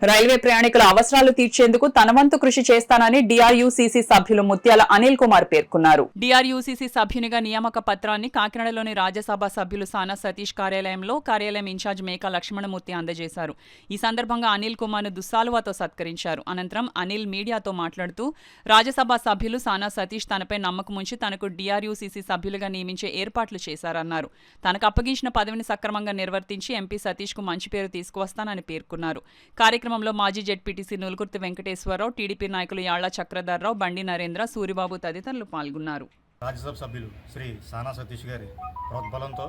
Railway ప్రయాణికుల అవసరాలు తీర్చేందుకు తన వంతు కృషి చేస్తానని డిఆర్యూసీసీ సభ్యులు ముత్యాల అనిల్ కుమార్ పేర్కొన్నారు. డిఆర్యూసీసీ సభ్యునిగా నియామక పత్రాన్ని కాకినాడలోని రాజ్యసభ సభ్యులు సానా సతీష్ కార్యాలయం ఇన్ఛార్జ్ మేకా లక్ష్మణమూర్తి అందజేశారు. ఈ సందర్భంగా అనిల్ కుమార్ను దుస్సాలువాతో సత్కరించారు. అనంతరం అనిల్ మీడియాతో మాట్లాడుతూ రాజ్యసభ సభ్యులు సానా సతీష్ తనపై నమ్మకముంచి తనకు డిఆర్యూసీసీ సభ్యులుగా నియమించే ఏర్పాట్లు చేశారన్నారు. తనకు అప్పగించిన పదవిని సక్రమంగా నిర్వర్తించి ఎంపీ సతీష్కు మంచి పేరు తీసుకువస్తానని పేర్కొన్నారు. కార్యక్రమంలో మాజీ జెడ్పీటీసీ నులుకుర్తి వెంకటేశ్వరరావు, టీడీపీ నాయకులు యాళ్ల చక్రధర్రావు, బండి నరేంద్ర, సూరిబాబు తదితరులు పాల్గొన్నారు. రాజ్యసభ సభ్యులు శ్రీ సానా సతీష్ గారి ప్రోద్బలంతో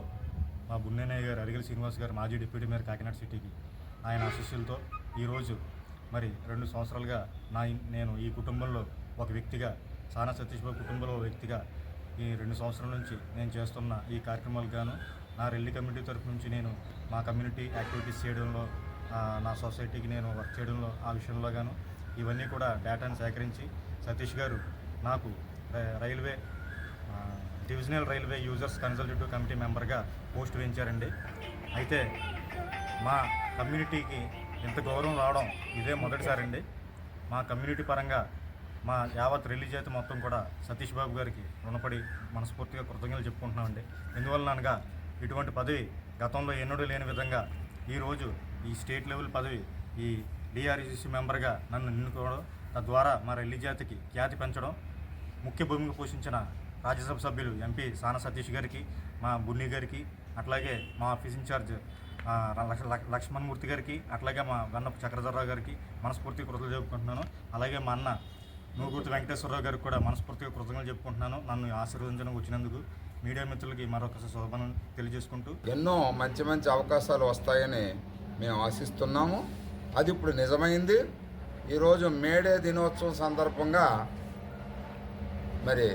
మా బున్నెనయ్య గారు, అరిగెల శ్రీనివాస్ గారు, మాజీ డిప్యూటీ మేయర్ కాకినాడ సిటీకి ఆయన ఆశీస్సులతో ఈరోజు మరి 2 సంవత్సరాలుగా నేను ఈ కుటుంబంలో ఒక వ్యక్తిగా, సానా సతీష్ బాబు కుటుంబంలో ఒక వ్యక్తిగా ఈ 2 సంవత్సరాల నుంచి నేను చేస్తున్న ఈ కార్యక్రమాలకు గాను నా రెల్లి కమ్యూనిటీ తరఫు నుంచి నేను మా కమ్యూనిటీ యాక్టివిటీస్ చేయడంలో, నా సొసైటీకి నేను వర్క్ చేయడంలో, ఆ విషయంలో గాను ఇవన్నీ కూడా డేటాను సేకరించి సతీష్ గారు నాకు railway divisional railway users consultative committee మెంబర్గా పోస్ట్ వేయించారండి. అయితే మా కమ్యూనిటీకి ఇంత గౌరవం రావడం ఇదే మొదటిసారండి. మా కమ్యూనిటీ పరంగా మా యావత్ రెల్లి జాతి మొత్తం కూడా సతీష్ బాబు గారికి రుణపడి మనస్ఫూర్తిగా కృతజ్ఞతలు చెప్పుకుంటున్నామండి. ఎందువల్ల అనగా ఇటువంటి పదవి గతంలో ఎన్నడూ లేని విధంగా ఈరోజు ఈ స్టేట్ లెవెల్ పదవి ఈ డిఆర్యూసీసీ మెంబర్గా నన్ను ఎన్నుకోవడం, తద్వారా మా రెల్లి జాతికి ఖ్యాతి పెంచడం, ముఖ్య భూమిక పోషించిన రాజ్యసభ సభ్యులు ఎంపీ సానా సతీష్ గారికి, మా బున్ని గారికి, అట్లాగే మా ఆఫీస్ ఇన్ఛార్జ్ లక్ష్మణమూర్తి గారికి, అట్లాగే మా గన్నపు చక్రధర్రావు గారికి మనస్ఫూర్తిగా కృతజ్ఞతలు చెప్పుకుంటున్నాను. అలాగే మా అన్న నూగుర్తి వెంకటేశ్వరరావు గారికి కూడా మనస్ఫూర్తిగా కృతజ్ఞతలు చెప్పుకుంటున్నాను. నన్ను ఆశీర్వదించడానికి వచ్చినందుకు మీడియా మిత్రులకి మరొకసారి శుభాకాంక్షలు తెలియజేసుకుంటూ ఎన్నో మంచి మంచి అవకాశాలు వస్తాయని మేము ఆశిస్తున్నాము. అది ఇప్పుడు నిజమైంది. ఈరోజు మేడే దినోత్సవం సందర్భంగా మరి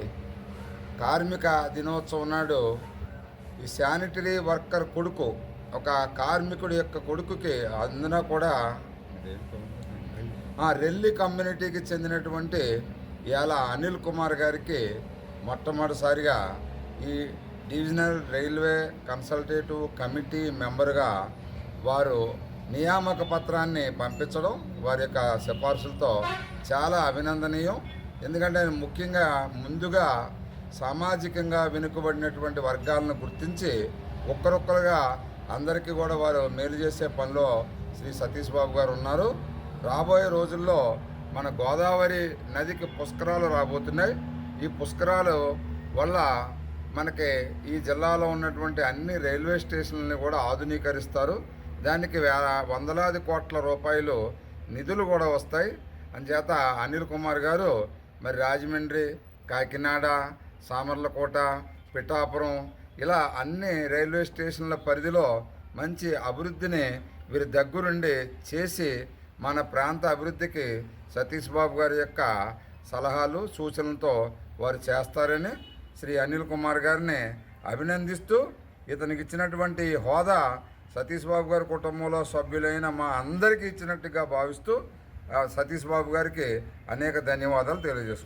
కార్మిక దినోత్సవం నాడు ఈ శానిటరీ వర్కర్ కొడుకు, ఒక కార్మికుడి యొక్క కొడుకుకి, అందున కూడా రెల్లి కమ్యూనిటీకి చెందినటువంటి ఇవాళ అనిల్ కుమార్ గారికి మొట్టమొదటిసారిగా ఈ డివిజనల్ రైల్వే కన్సల్టేటివ్ కమిటీ మెంబర్గా వారు నియామక పత్రాన్ని పంపించడం వారి యొక్క సిఫార్సులతో చాలా అభినందనీయం. ఎందుకంటే ముఖ్యంగా ముందుగా సామాజికంగా వెనుకబడినటువంటి వర్గాలను గుర్తించి ఒక్కరొక్కరుగా అందరికీ కూడా వారు మేలు చేసే పనిలో శ్రీ సతీష్ బాబు గారు ఉన్నారు. రాబోయే రోజుల్లో మన గోదావరి నదికి పుష్కరాలు రాబోతున్నాయి. ఈ పుష్కరాలు వల్ల మనకి ఈ జిల్లాలో ఉన్నటువంటి అన్ని రైల్వే స్టేషన్లని కూడా ఆధునీకరిస్తారు. దానికి వందలాది కోట్ల రూపాయలు నిధులు కూడా వస్తాయి. అందుచేత అనిల్ కుమార్ గారు మరి రాజమండ్రి, కాకినాడ, సామర్లకోట, పిఠాపురం ఇలా అన్ని రైల్వే స్టేషన్ల పరిధిలో మంచి అభివృద్ధిని వీరి దగ్గరుండి చేసి మన ప్రాంత అభివృద్ధికి సతీష్ బాబు గారి యొక్క సలహాలు సూచనలతో వారు చేస్తారని శ్రీ అనిల్ కుమార్ గారిని అభినందిస్తూ, ఇతనికి ఇచ్చినటువంటి హోదా సతీష్ బాబు గారి కుటుంబంలో సభ్యులైన మా అందరికీ ఇచ్చినట్టుగా భావిస్తూ సతీష్ బాబు గారికి అనేక ధన్యవాదాలు తెలియజేస్తున్నాను.